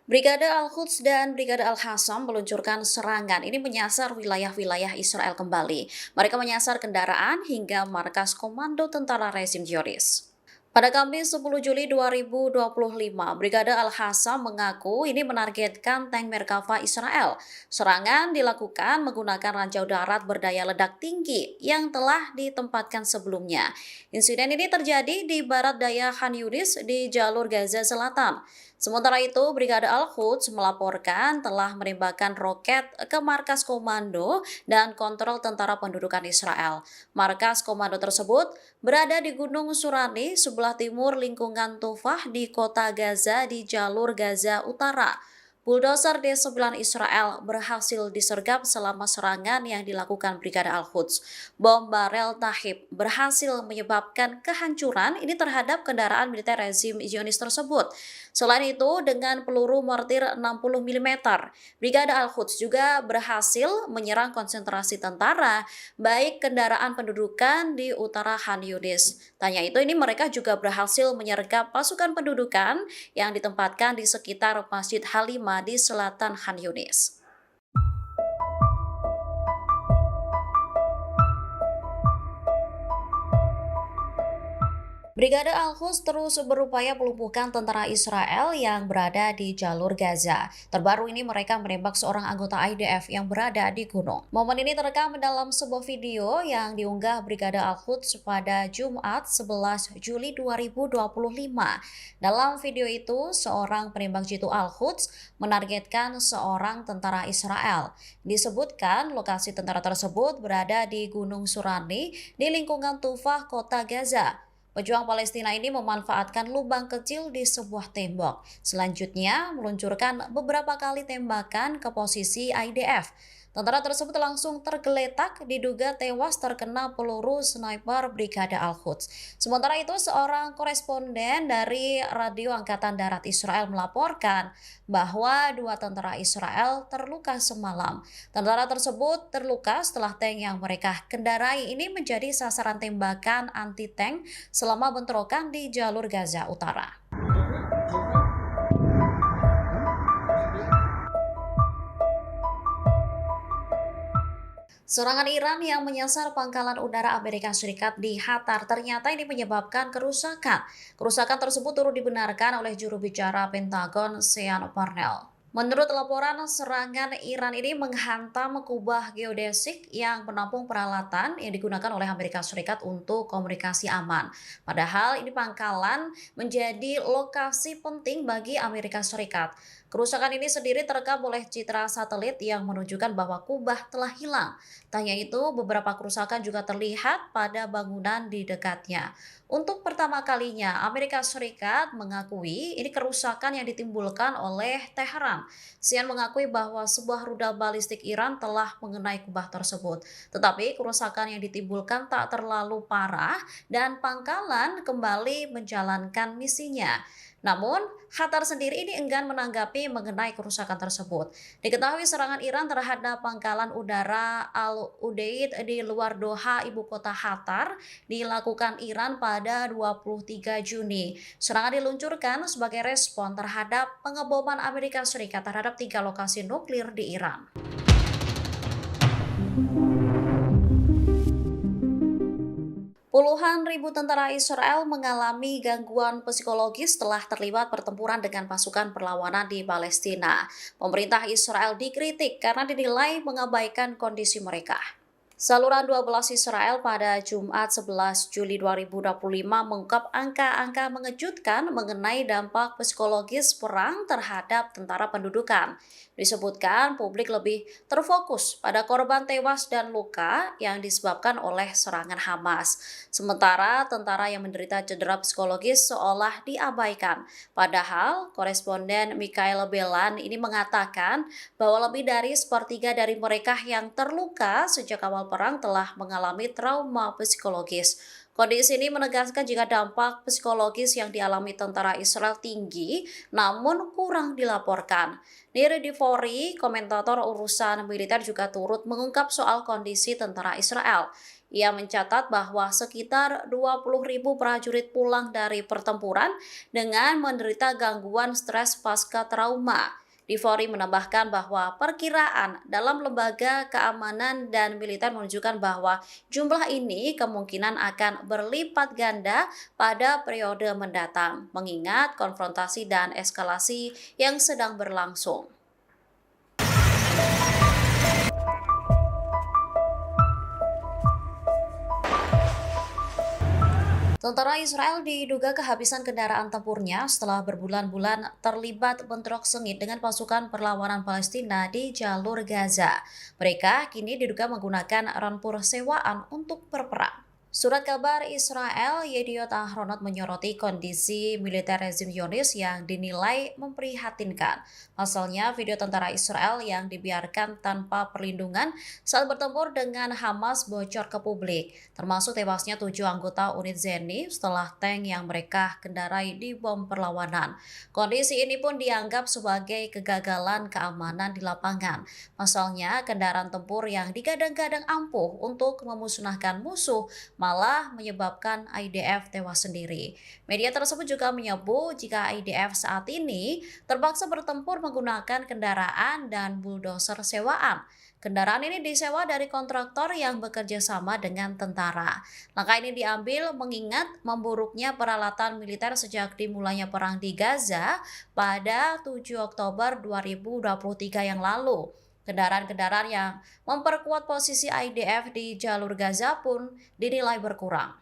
Brigade Al-Quds dan Brigade Al-Hassam meluncurkan serangan. Ini menyasar wilayah-wilayah Israel kembali. Mereka menyasar kendaraan hingga markas komando tentara rezim Zionis. Pada Kamis 10 Juli 2025, Brigade Al-Hassam mengaku ini menargetkan tank Merkava Israel. Serangan dilakukan menggunakan ranjau darat berdaya ledak tinggi yang telah ditempatkan sebelumnya. Insiden ini terjadi di barat daya Khan Yunis di jalur Gaza Selatan. Sementara itu, Brigade Al-Quds melaporkan telah menembakkan roket ke markas komando dan kontrol tentara pendudukan Israel. Markas komando tersebut berada di Gunung Surani, sebelah timur lingkungan Tufah di kota Gaza di jalur Gaza Utara. Bulldozer D9 Israel berhasil disergap selama serangan yang dilakukan Brigade Al-Quds. Bom barel Tahib berhasil menyebabkan kehancuran ini terhadap kendaraan militer rezim Zionis tersebut. Selain itu, dengan peluru mortir 60 mm, Brigade Al-Quds juga berhasil menyerang konsentrasi tentara, baik kendaraan pendudukan di utara Khan Yunis. Tanya itu ini mereka juga berhasil menyergap pasukan pendudukan yang ditempatkan di sekitar Masjid Halimah di selatan Khan Yunis. Brigade Al-Quds terus berupaya melumpuhkan tentara Israel yang berada di jalur Gaza. Terbaru ini mereka menembak seorang anggota IDF yang berada di gunung. Momen ini terekam dalam sebuah video yang diunggah Brigade Al-Quds pada Jumat 11 Juli 2025. Dalam video itu, seorang penembak jitu Al-Quds menargetkan seorang tentara Israel. Disebutkan lokasi tentara tersebut berada di Gunung Surani di lingkungan Tufah, kota Gaza. Pejuang Palestina ini memanfaatkan lubang kecil di sebuah tembok. Selanjutnya, meluncurkan beberapa kali tembakan ke posisi IDF. Tentara tersebut langsung tergeletak diduga tewas terkena peluru sniper Brigade Al-Quds. Sementara itu, seorang koresponden dari Radio Angkatan Darat Israel melaporkan bahwa dua tentara Israel terluka semalam. Tentara tersebut terluka setelah tank yang mereka kendarai ini menjadi sasaran tembakan anti-tank selama bentrokan di jalur Gaza Utara. Serangan Iran yang menyasar pangkalan udara Amerika Serikat di Qatar ternyata ini menyebabkan kerusakan. Kerusakan tersebut turut dibenarkan oleh juru bicara Pentagon Sean Parnell. Menurut laporan, serangan Iran ini menghantam kubah geodesik yang menampung peralatan yang digunakan oleh Amerika Serikat untuk komunikasi aman. Padahal ini pangkalan menjadi lokasi penting bagi Amerika Serikat. Kerusakan ini sendiri terekam oleh citra satelit yang menunjukkan bahwa kubah telah hilang. Tanya itu, beberapa kerusakan juga terlihat pada bangunan di dekatnya. Untuk pertama kalinya, Amerika Serikat mengakui ini kerusakan yang ditimbulkan oleh Teheran. Xi'an mengakui bahwa sebuah rudal balistik Iran telah mengenai kubah tersebut. Tetapi kerusakan yang ditimbulkan tak terlalu parah dan pangkalan kembali menjalankan misinya. Namun, Qatar sendiri ini enggan menanggapi mengenai kerusakan tersebut. Diketahui serangan Iran terhadap pangkalan udara Al-Udeid di luar Doha, ibu kota Qatar, dilakukan Iran pada 23 Juni. Serangan diluncurkan sebagai respon terhadap pengeboman Amerika Serikat terhadap 3 lokasi nuklir di Iran. Puluhan ribu tentara Israel mengalami gangguan psikologis setelah terlibat pertempuran dengan pasukan perlawanan di Palestina. Pemerintah Israel dikritik karena dinilai mengabaikan kondisi mereka. Saluran 12 Israel pada Jumat 11 Juli 2025 mengungkap angka-angka mengejutkan mengenai dampak psikologis perang terhadap tentara pendudukan. Disebutkan publik lebih terfokus pada korban tewas dan luka yang disebabkan oleh serangan Hamas. Sementara tentara yang menderita cedera psikologis seolah diabaikan. Padahal koresponden Mikael Belan ini mengatakan bahwa lebih dari sepertiga dari mereka yang terluka sejak awal perang telah mengalami trauma psikologis. Kondisi ini menegaskan jika dampak psikologis yang dialami tentara Israel tinggi, namun kurang dilaporkan. Nir Difori, komentator urusan militer juga turut mengungkap soal kondisi tentara Israel. Ia mencatat bahwa sekitar 20.000 prajurit pulang dari pertempuran dengan menderita gangguan stres pasca trauma. Divori menambahkan bahwa perkiraan dalam lembaga keamanan dan militer menunjukkan bahwa jumlah ini kemungkinan akan berlipat ganda pada periode mendatang, mengingat konfrontasi dan eskalasi yang sedang berlangsung. Tentara Israel diduga kehabisan kendaraan tempurnya setelah berbulan-bulan terlibat bentrok sengit dengan pasukan perlawanan Palestina di jalur Gaza. Mereka kini diduga menggunakan rampur sewaan untuk berperang. Surat kabar Israel Yediot Ahronot menyoroti kondisi militer rezim Zionis yang dinilai memprihatinkan. Pasalnya, video tentara Israel yang dibiarkan tanpa perlindungan saat bertempur dengan Hamas bocor ke publik, termasuk tewasnya 7 anggota unit Zeni setelah tank yang mereka kendarai dibom perlawanan. Kondisi ini pun dianggap sebagai kegagalan keamanan di lapangan. Pasalnya, kendaraan tempur yang digadang-gadang ampuh untuk memusnahkan musuh malah menyebabkan IDF tewas sendiri. Media tersebut juga menyebut jika IDF saat ini terpaksa bertempur menggunakan kendaraan dan bulldozer sewaan. Kendaraan ini disewa dari kontraktor yang bekerja sama dengan tentara. Langkah ini diambil mengingat memburuknya peralatan militer sejak dimulainya perang di Gaza pada 7 Oktober 2023 yang lalu. Kendaraan-kendaraan yang memperkuat posisi IDF di jalur Gaza pun dinilai berkurang.